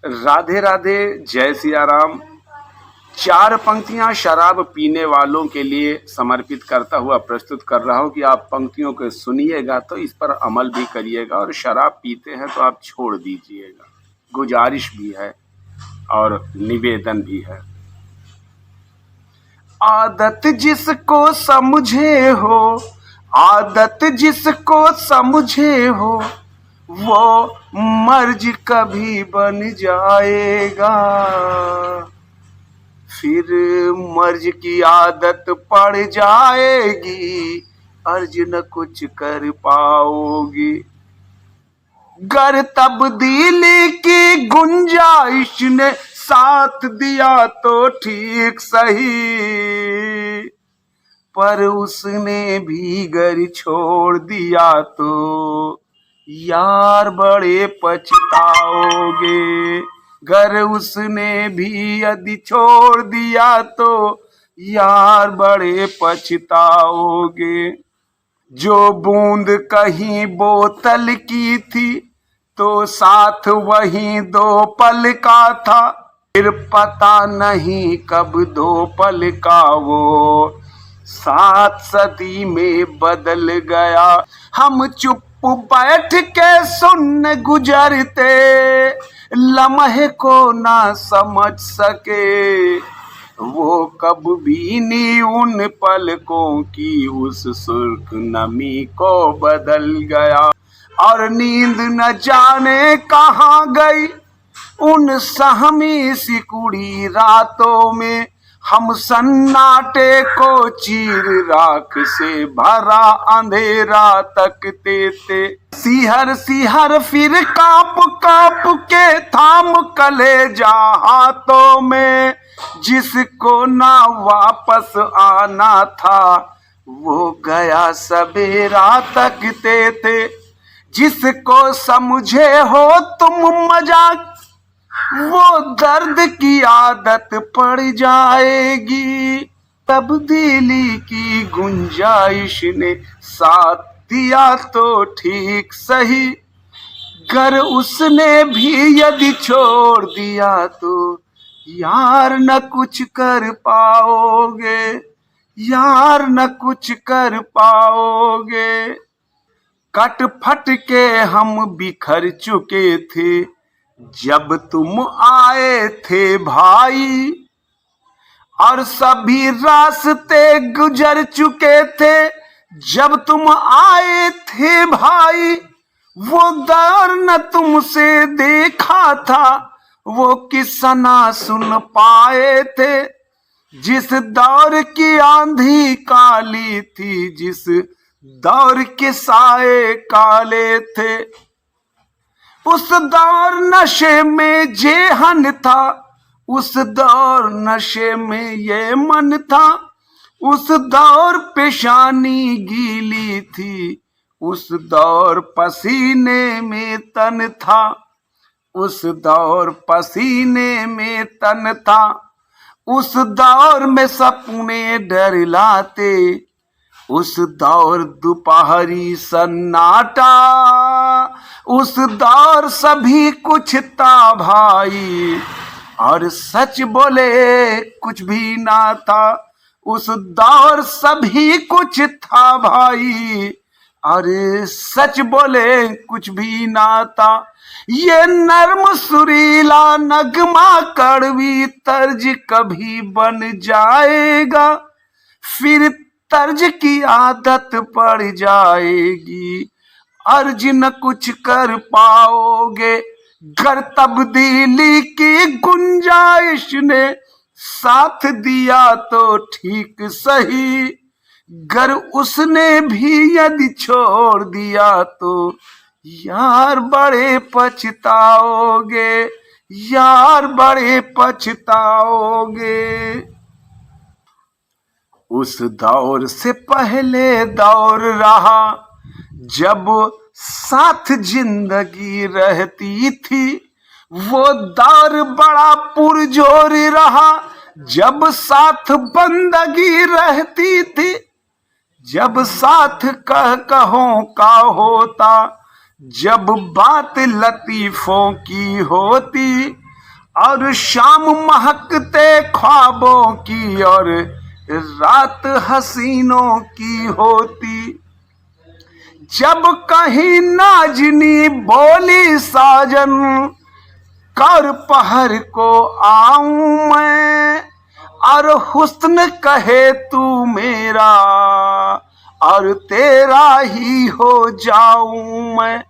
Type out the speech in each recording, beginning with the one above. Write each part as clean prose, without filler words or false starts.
राधे राधे, जय सिया राम। 4 पंक्तियां शराब पीने वालों के लिए समर्पित करता हुआ प्रस्तुत कर रहा हूं कि आप पंक्तियों को सुनिएगा तो इस पर अमल भी करिएगा, और शराब पीते हैं तो आप छोड़ दीजिएगा। गुजारिश भी है और निवेदन भी है। आदत जिसको समझे हो, आदत जिसको समझे हो, वो मर्ज कभी बन जाएगा। फिर मर्ज की आदत पड़ जाएगी, अर्ज न कुछ कर पाओगी। गर तब्दीली की गुंजाइश ने साथ दिया तो ठीक सही, पर उसने भी घर छोड़ दिया तो यार बड़े पछताओगे। घर उसने भी यदि छोड़ दिया तो यार बड़े पछताओगे। जो बूंद कहीं बोतल की थी तो साथ वहीं 2 पल का था, फिर पता नहीं कब 2 पल का वो 7 सदी में बदल गया। हम चुप बैठ के सुन गुजरते लम्हे को ना समझ सके, वो कब भी नहीं उन पलकों की उस सुर्ख नमी को बदल गया। और नींद न जाने कहाँ गई उन सहमी सिकुड़ी रातों में, हम सन्नाटे को चीर राख से भरा अंधेरा तकते थे। सिहर सिहर फिर कांप कांप के थाम कलेजा हाथों में, जिसको ना वापस आना था वो गया सवेरा तकते थे। जिसको समझे हो तुम मजाक, वो दर्द की आदत पड़ जाएगी। तब्दीली की गुंजाइश ने साथ दिया तो ठीक सही, घर उसने भी यदि छोड़ दिया तो यार न कुछ कर पाओगे, यार न कुछ कर पाओगे। कट फट के हम बिखर चुके थे जब तुम आए थे भाई, और सभी रास्ते गुजर चुके थे जब तुम आए थे भाई। वो दौर न तुमसे देखा था, वो किस्सा ना सुन पाए थे। जिस दौर की आंधी काली थी, जिस दौर के साए काले थे, उस दौर नशे में जेहन था, उस दौर नशे में ये मन था। उस दौर पेशानी गीली थी, उस दौर पसीने में तन था, उस दौर पसीने में तन था। उस दौर में सपने डरलाते, उस दौर दोपहरी सन्नाटा, उस दौर सभी कुछ था भाई, और सच बोले कुछ भी ना था। उस दौर सभी कुछ था भाई, और सच बोले कुछ भी ना था। ये नर्म सुरीला नगमा कड़वी तर्ज कभी बन जाएगा, फिर तर्ज की आदत पड़ जाएगी, अर्ज न कुछ कर पाओगे। घर तब्दीली की गुंजाइश ने साथ दिया तो ठीक सही, घर उसने भी यदि छोड़ दिया तो यार बड़े पछताओगे, यार बड़े पछताओगे। उस दौर से पहले दौर रहा जब साथ जिंदगी रहती थी, वो दौर बड़ा पुरजोर रहा जब साथ बंदगी रहती थी। जब साथ कहों का होता, जब बात लतीफों की होती, और शाम महकते ख्वाबों की और रात हसीनों की होती। जब कहीं नाजनी बोली साजन, कर पहर को आऊं मैं, और हुस्न कहे तू मेरा, और तेरा ही हो जाऊं मैं।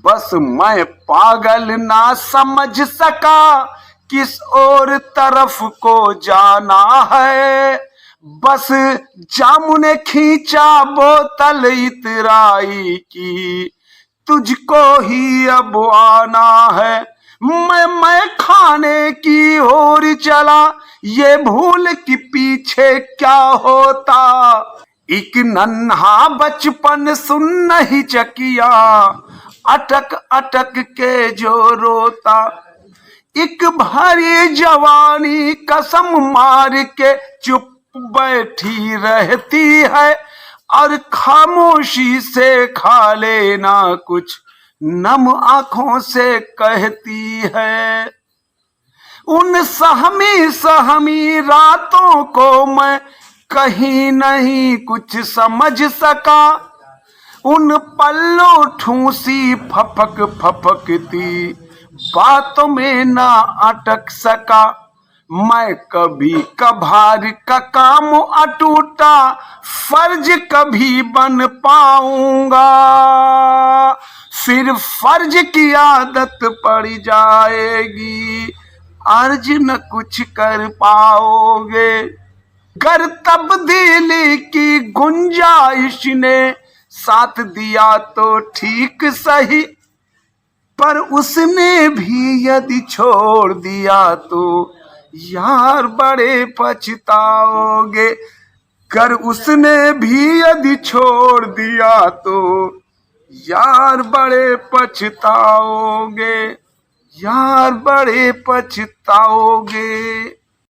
बस मैं पागल ना समझ सका किस और तरफ को जाना है। बस जामुने खींचा बोतल इतराई की, तुझको ही अब आना है। मैं खाने की ओर चला, ये भूल कि पीछे क्या होता। एक नन्हा बचपन सुन नहीं चकिया, अटक अटक के जो रोता। एक भारी जवानी कसम मार के चुप बैठी रहती है, और खामोशी से खा लेना कुछ नम आंखों से कहती है। उन सहमी सहमी रातों को मैं कहीं नहीं कुछ समझ सका, उन पल्लों ठूसी फपक फपकती बातों में ना अटक सका। मैं कभी कभार का काम अटूटा फर्ज कभी बन पाऊंगा, फिर फर्ज की आदत पड़ जाएगी, अर्ज न कुछ कर पाओगे। गर तब्दीली की गुंजाइश ने साथ दिया तो ठीक सही, पर उसने भी यदि छोड़ दिया तो यार बड़े पछताओगे। कर उसने भी यदि छोड़ दिया तो यार बड़े पछताओगे, यार बड़े पछताओगे।